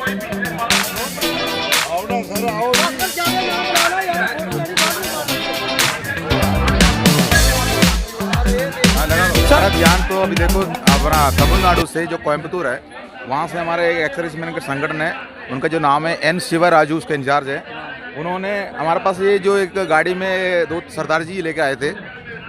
Sir ध्यान तो अभी देखो अपना तमिलनाडु से जो कोयम्बतूर है वहाँ से हमारे एक एक्स सर्विसमैन के संगठन है, उनका जो नाम है एन शिवराजू, उसके इंचार्ज है। उन्होंने हमारे पास ये जो एक गाड़ी में दो सरदार जी लेके आए थे,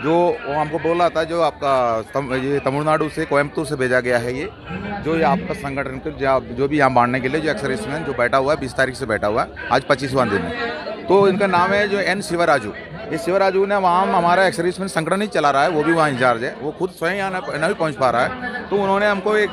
जो वो हमको बोल रहा था जो आपका ये तमिलनाडु से कोयम्बतूर से भेजा गया है, ये आपका संगठन के जो भी यहाँ बांटने के लिए जो एक्स सर्विसमैन जो बैठा हुआ है 20 तारीख से बैठा हुआ है, आज 25वां दिन है। तो इनका नाम है जो एन शिवराजू। ये शिवराजू ने वहाँ हमारा एक्स सर्विसमैन संगठन ही चला रहा है, वो भी वहाँ इंचार्ज है, वो खुद स्वयं यहाँ नहीं पहुँच पा रहा है। तो उन्होंने हमको एक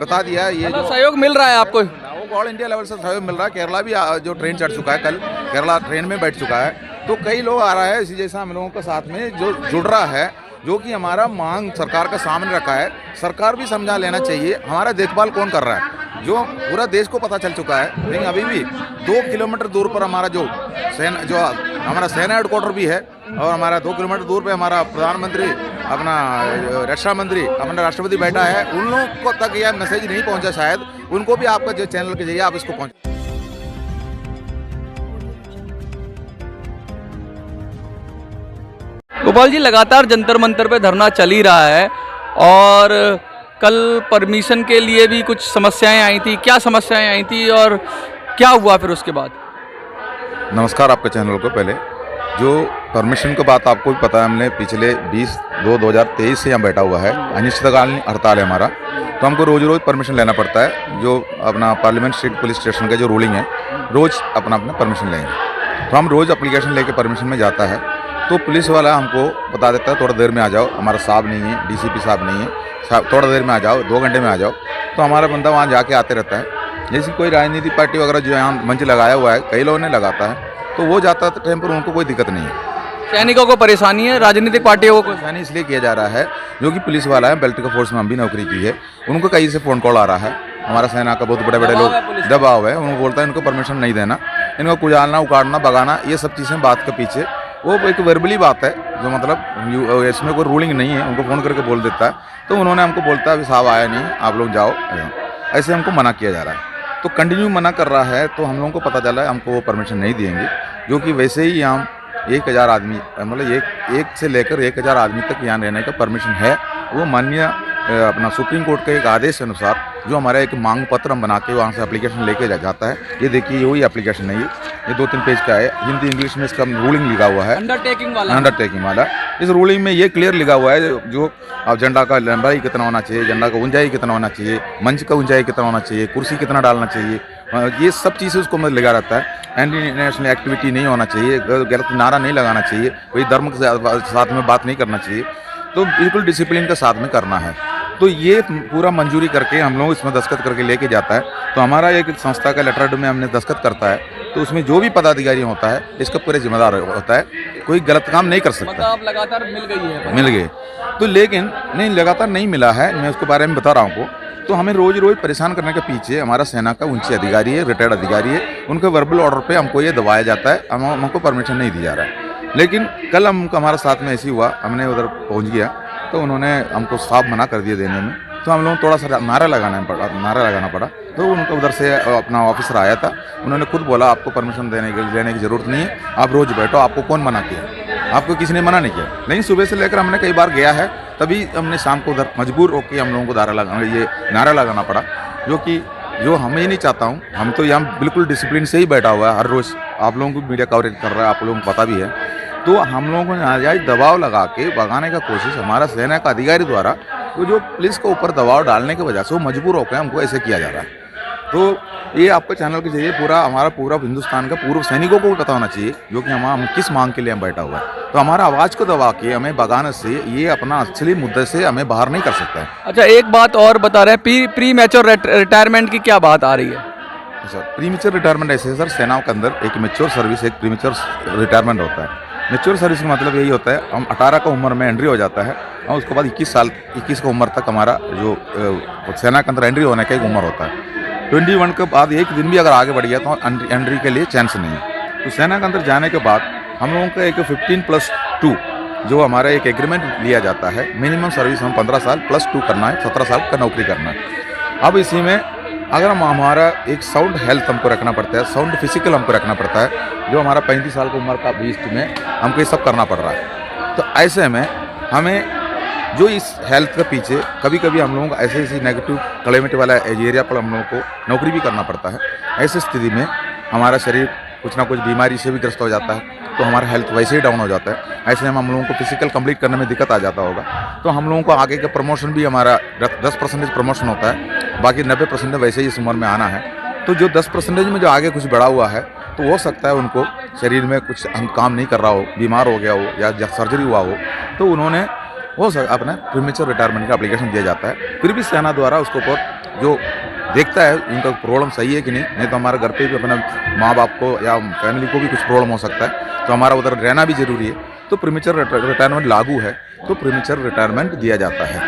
बता दिया ये जो सहयोग मिल रहा है आपको? वो ऑल इंडिया लेवल से सहयोग मिल रहा है। केरला भी जो ट्रेन चढ़ चुका है, कल केरला ट्रेन में बैठ चुका है। तो कई लोग आ रहा है इसी जैसा हम लोगों के साथ में जो जुड़ रहा है, जो कि हमारा मांग सरकार का सामने रखा है। सरकार भी समझा लेना चाहिए हमारा देखभाल कौन कर रहा है, जो पूरा देश को पता चल चुका है। लेकिन अभी भी 2 किलोमीटर दूर पर हमारा जो सेना हेडक्वार्टर भी है, और हमारा 2 किलोमीटर दूर पे हमारा प्रधानमंत्री अपना रक्षा मंत्री अपना राष्ट्रपति बैठा है। उन लोगों को तक यह मैसेज नहीं पहुंचा, शायद उनको भी आपका जो चैनल के जरिए आप इसको पहुंच। गोपाल जी, लगातार जंतर मंतर पे धरना चल ही रहा है, और कल परमिशन के लिए भी कुछ समस्याएं आई थी। क्या समस्याएं आई थी और क्या हुआ फिर उसके बाद? नमस्कार आपके चैनल को। पहले जो परमिशन की बात आपको भी पता है, हमने पिछले 20/2/2023 से यहाँ बैठा हुआ है, अनिश्चितकालीन हड़ताल है हमारा। तो हमको रोज़ परमिशन लेना पड़ता है। जो अपना पार्लियामेंट स्ट्रीट पुलिस स्टेशन का जो रूलिंग है, रोज़ अपना परमिशन लेंगे। तो हम रोज़ एप्लीकेशन लेके परमिशन में जाता है, तो पुलिस वाला हमको बता देता है थोड़ा देर में आ जाओ, हमारा साहब नहीं है, डीसीपी साहब नहीं है, थोड़ा देर में आ जाओ, 2 घंटे में आ जाओ। तो हमारा बंदा वहाँ जाके आते रहता है। जैसे कोई राजनीतिक पार्टी वगैरह जो यहाँ मंच लगाया हुआ है, कई लोगों ने लगाता है, तो वो जाता है टाइम पर उनको कोई दिक्कत नहीं है। सैनिकों को परेशानी है, राजनीतिक पार्टियों को परेशानी इसलिए किया जा रहा है जो कि पुलिस वाला है, बेल्ट का फोर्स में हम भी नौकरी की है, उनको कहीं से फ़ोन कॉल आ रहा है। हमारा सेना का बहुत बड़े बड़े लोग दबाव है, उनको बोलता है इनको परमिशन नहीं देना, इनको कुचालना, उखाड़ना, भगाना, ये सब चीज़ें बात के पीछे वो एक वर्बली बात है, जो मतलब इसमें कोई रूलिंग नहीं है। उनको फ़ोन करके बोल देता है, तो उन्होंने हमको बोलता है अभी साहब आया नहीं, आप लोग जाओ, ऐसे हमको मना किया जा रहा है। तो कंटिन्यू मना कर रहा है, तो हम लोगों को पता चला है हमको वो परमिशन नहीं देंगे, जो कि वैसे ही हम 1000 आदमी मतलब एक से लेकर 1000 आदमी तक यहाँ रहने का परमिशन है। वो माननीय अपना सुप्रीम कोर्ट के एक आदेश के अनुसार जो हमारा एक मांग पत्र हम बना के वहाँ से एप्लीकेशन लेके जाता है। ये देखिए वही एप्लीकेशन नहीं है, ये 2-3 पेज का है, हिंदी इंग्लिश में इसका रूलिंग लिखा हुआ है, अंडरटेकिंग वाला। इस रूलिंग में ये क्लियर लिखा हुआ है जो अब झंडा का लंबाई कितना होना चाहिए, झंडा का ऊंचाई कितना होना चाहिए, मंच का ऊंचाई कितना होना चाहिए, कुर्सी कितना डालना चाहिए, ये सब चीज़ें उसको मतलब लिखा रहता है। एंटी नेशनल एक्टिविटी नहीं होना चाहिए, गलत नारा नहीं लगाना चाहिए, कोई धर्म के साथ में बात नहीं करना चाहिए, तो बिल्कुल डिसिप्लिन के साथ में करना है। तो ये पूरा मंजूरी करके हम लोग इसमें दस्तखत करके लेके जाता है। तो हमारा एक संस्था का लेटर में हमने दस्तखत करता है, तो उसमें जो भी पदाधिकारी होता है इसका पूरे जिम्मेदार होता है, कोई गलत काम नहीं कर सकता। मतलब लगातार मिल गए तो, लेकिन नहीं लगातार नहीं मिला है, मैं उसके बारे में बता रहा हूँ। तो हमें रोज़ परेशान करने के पीछे हमारा सेना का ऊंचे अधिकारी है, रिटायर्ड अधिकारी है, उनके वर्बल ऑर्डर पे हमको ये दबाया जाता है, हमको परमिशन नहीं दिया जा रहा है। लेकिन कल हमारा साथ में ऐसी हुआ, हमने उधर पहुंच गया, तो उन्होंने हमको साफ मना कर दिया देने में। तो हम लोग थोड़ा सा नारा लगाना पड़ा। तो उनको उधर से अपना ऑफिसर आया था, उन्होंने खुद बोला आपको परमिशन लेने की ज़रूरत नहीं है, आप रोज़ बैठो, आपको कौन मना किया, आपको किसी ने मना नहीं किया। लेकिन सुबह से लेकर हमने कई बार गया है, तभी हमने शाम को उधर मजबूर होकर हम लोगों को नारा लगाना पड़ा, जो हम ये नहीं चाहता हूँ। हम तो यहाँ बिल्कुल डिसिप्लिन से ही बैठा हुआ है, हर रोज़ आप लोगों को मीडिया कवरेज कर रहा है, आप लोगों को पता भी है। तो हम लोगों को नाजायज दबाव लगा के भगाने का कोशिश हमारा सेना का अधिकारी द्वारा, तो जो पुलिस के ऊपर दबाव डालने की वजह से वो मजबूर होकर हमको ऐसे किया जा रहा है। तो ये आपके चैनल के जरिए पूरा हिंदुस्तान का पूर्व सैनिकों को भी पता होना चाहिए, जो कि हम किस मांग के लिए हम बैठा हुआ है। तो हमारा आवाज़ को दबा के हमें भगाने से ये अपना असली मुद्दे से हमें बाहर नहीं कर सकता है। अच्छा, एक बात और बता रहे हैं, प्री मैच्योर रिटायरमेंट की क्या बात आ रही है? सर प्री मैच्योर रिटायरमेंट ऐसे है सर, सेना के अंदर एक मैच्योर सर्विस, एक प्री मैच्योर रिटायरमेंट होता है। मैच्योर सर्विस का मतलब यही होता है, हम 18 का उम्र में एंट्री हो जाता है, और उसके बाद 21 का उम्र तक हमारा जो सेना के अंदर एंट्री होने का एक उम्र होता है। 21 के बाद एक दिन भी अगर आगे बढ़ गया तो एंट्री के लिए चांस नहीं है। तो सेना के अंदर जाने के बाद हम लोगों का एक 15+2 जो हमारा एक एग्रीमेंट लिया जाता है, मिनिमम सर्विस हम 15 साल +2 करना है, 17 साल का नौकरी करना है। अब इसी में अगर हमारा एक साउंड हेल्थ हमको रखना पड़ता है, साउंड फिजिकल हमको रखना पड़ता है, जो हमारा 35 साल की उम्र का बीच में हमको ये सब करना पड़ रहा है। तो ऐसे में हमें जो इस हेल्थ के पीछे कभी कभी हम लोगों को ऐसे नेगेटिव क्लाइमेट वाला एरिया पर हम लोगों को नौकरी भी करना पड़ता है। ऐसी स्थिति में हमारा शरीर कुछ ना कुछ बीमारी से भी ग्रस्त हो जाता है, तो हमारा हेल्थ वैसे ही डाउन हो जाता है। ऐसे में हम लोगों को फिजिकल कंप्लीट करने में दिक्कत आ जाता होगा। तो हम लोगों को आगे का प्रमोशन भी हमारा 10% प्रमोशन होता है, बाकी 90% वैसे ही इस उम्र में आना है। तो जो 10% में जो आगे कुछ बढ़ा हुआ है, तो हो सकता है उनको शरीर में कुछ काम नहीं कर रहा हो, बीमार हो गया हो या सर्जरी हुआ हो, तो उन्होंने अपना प्रीमेच्योर रिटायरमेंट का एप्लीकेशन दिया जाता है। फिर भी सेना द्वारा उसको ऊपर जो देखता है उनका प्रॉब्लम सही है कि नहीं तो हमारे घर पे भी अपने माँ बाप को या फैमिली को भी कुछ प्रॉब्लम हो सकता है, तो हमारा उधर रहना भी जरूरी है। तो प्रीमेच्योर रिटायरमेंट लागू है, तो प्रीमेच्योर रिटायरमेंट दिया जाता है।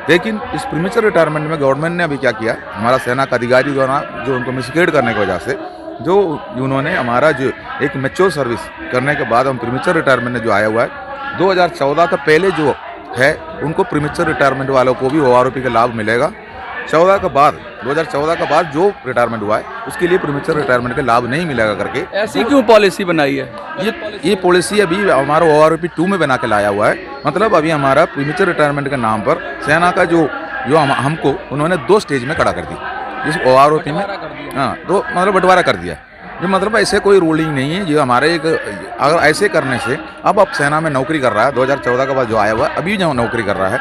लेकिन इस प्रीमेच्योर रिटायरमेंट में गवर्नमेंट ने अभी क्या किया, हमारा सेना का अधिकारी द्वारा जो उनको मिसगाइड करने की वजह से जो उन्होंने हमारा जो एक मैच्योर सर्विस करने के बाद हम प्रीमेच्योर रिटायरमेंट में जो आया हुआ है 2014 का पहले जो है उनको प्रीमेच्योर रिटायरमेंट वालों को भी OROP का लाभ मिलेगा। 2014 के बाद जो रिटायरमेंट हुआ है उसके लिए प्रीमेच्योर रिटायरमेंट का लाभ नहीं मिलेगा करके ऐसी क्यों पॉलिसी बनाई है? ये पॉलिसी अभी हमारा OROP 2 में बना के लाया हुआ है। मतलब अभी हमारा प्रीमेच्योर रिटायरमेंट के नाम पर सेना का जो हमको उन्होंने 2 स्टेज में खड़ा कर दी इस OROP में। हाँ, तो मतलब बंटवारा कर दिया। जो मतलब ऐसे कोई रूलिंग नहीं है, जो हमारे एक अगर ऐसे करने से अब सेना में नौकरी कर रहा है 2014 के बाद जो आया हुआ है अभी जो नौकरी कर रहा है,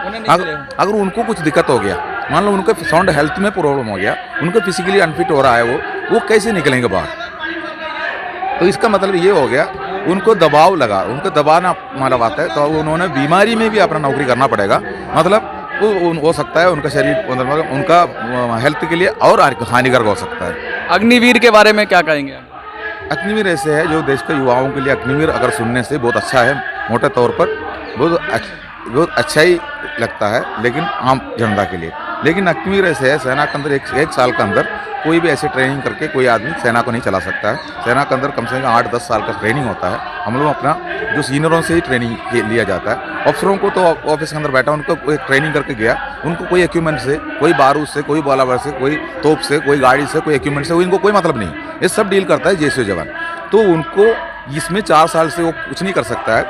अगर उनको कुछ दिक्कत हो गया, मान लो उनके साउंड हेल्थ में प्रॉब्लम हो गया, उनको फिजिकली अनफिट हो रहा है, वो कैसे निकलेंगे बाहर? तो इसका मतलब ये हो गया उनको दबाव लगा, उनको दबाना मतलब आता है, तो उन्होंने बीमारी में भी अपना नौकरी करना पड़ेगा। मतलब वो हो सकता है उनका शरीर मतलब उनका हेल्थ के लिए और हानिकारक हो सकता है। अग्निवीर के बारे में क्या कहेंगे आप? अग्निवीर ऐसे है जो देश के युवाओं के लिए अग्निवीर अगर सुनने से बहुत अच्छा है, मोटे तौर पर बहुत अच्छा ही लगता है, लेकिन आम जनता के लिए। लेकिन अग्निवीर ऐसे है, सेना के अंदर एक साल के अंदर कोई भी ऐसे ट्रेनिंग करके कोई आदमी सेना को नहीं चला सकता है। सेना के अंदर कम से कम 8-10 साल का ट्रेनिंग होता है। हम लोग अपना जो सीनियरों से ही ट्रेनिंग लिया जाता है। अफसरों को तो ऑफिस के अंदर बैठा उनको एक ट्रेनिंग करके गया, उनको कोई इक्विपमेंट से, कोई बारूद से, कोई गोलाबार से, कोई तोप से, कोई गाड़ी से, कोई इक्विपमेंट से इनको कोई मतलब नहीं। ये सब डील करता है JSO जवान। तो उनको इसमें 4 साल से वो कुछ नहीं कर सकता है।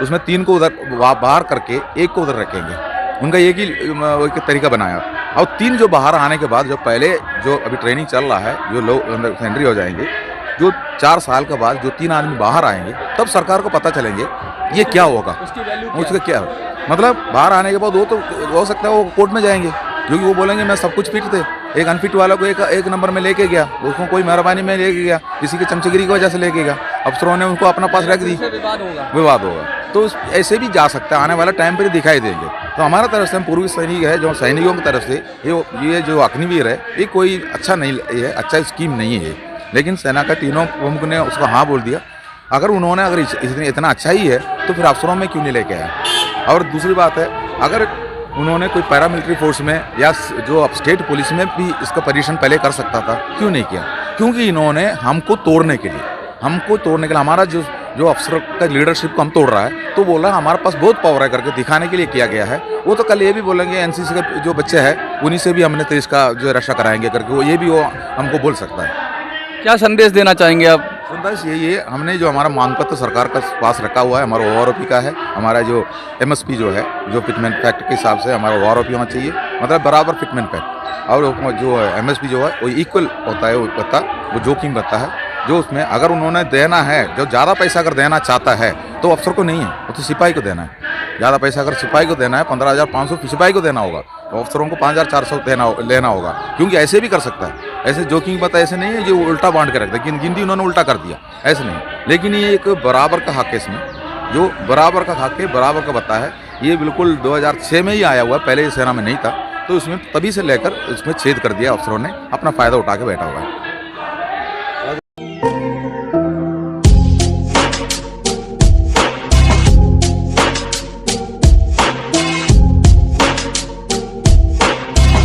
उसमें 3 को उधर बाहर करके 1 को उधर रखेंगे। उनका एक ही तरीका बनाया। और 3 जो बाहर आने के बाद जो पहले जो अभी ट्रेनिंग चल रहा है, जो लोग अंदर सेंट्री हो जाएंगे, जो 4 साल के बाद जो 3 आदमी बाहर आएंगे, तब सरकार को पता चलेंगे ये क्या होगा, उसका क्या मतलब। बाहर आने के बाद वो तो हो सकता है वो कोर्ट में जाएंगे, क्योंकि वो बोलेंगे मैं सब कुछ फिट थे, एक अनफिट वाला को एक नंबर में लेके गया, उसको कोई मेहरबानी में लेके गया, किसी की चमचगिरी की वजह से लेके गया, अफसरों ने उनको अपना पास रख दी, विवाद होगा। तो ऐसे भी जा सकता है, आने वाला टाइम पर दिखाई देंगे। तो हमारा तरफ से हम पूर्वी सैनिक है, जो सैनिकों की तरफ से ये जो अग्निवीर है, ये कोई अच्छा नहीं है, अच्छा स्कीम नहीं है। लेकिन सेना का तीनों प्रमुख ने उसको हाँ बोल दिया। अगर उन्होंने इतना अच्छा ही है तो फिर अफसरों में क्यों नहीं लेके आए? और दूसरी बात है, अगर उन्होंने कोई पैरामिलिट्री फोर्स में या जो स्टेट पुलिस में भी इसका परीक्षण पहले कर सकता था, क्यों नहीं किया? क्योंकि इन्होंने हमको तोड़ने के लिए हमारा जो अफसर का लीडरशिप को हम तोड़ रहा है, तो बोला हमारे पास बहुत पावर है करके दिखाने के लिए किया गया है। वो तो कल ये भी बोलेंगे NCC के जो बच्चे हैं उन्हीं से भी हमने देश का जो रक्षा कराएंगे करके, वो हमको बोल सकता है। क्या संदेश देना चाहेंगे आप? संदेश यही है, हमने जो हमारा मांगपत्र सरकार का पास रखा हुआ है, हमारा OROP का है, हमारा जो MSP जो है, जो फिटमेंट फैक्ट के हिसाब से हमारा OROP होना चाहिए, मतलब बराबर फिटमेंट फैक्ट। और जो MSP जो है वो इक्वल होता है, वो जोखिम रहता है। जो उसमें अगर उन्होंने देना है, जो ज़्यादा पैसा अगर देना चाहता है तो अफसर को नहीं है, वो तो सिपाही को देना है। ज़्यादा पैसा अगर सिपाही को देना है 15,500 सिपाही को देना होगा, तो अफसरों को 5,400 लेना होगा, क्योंकि ऐसे भी कर सकता है। ऐसे जोखिम की बात ऐसे नहीं है जो उल्टा बांट के रखता है, गिनती उन्होंने उल्टा कर दिया, ऐसे नहीं। लेकिन ये एक बराबर का हक है, इसमें जो बराबर का हक है, बराबर का बता है। ये बिल्कुल 2006 में ही आया हुआ है, पहले ये सेना में नहीं था। तो इसमें तभी से लेकर इसमें छेद कर दिया, अफसरों ने अपना फ़ायदा उठा के बैठा हुआ है।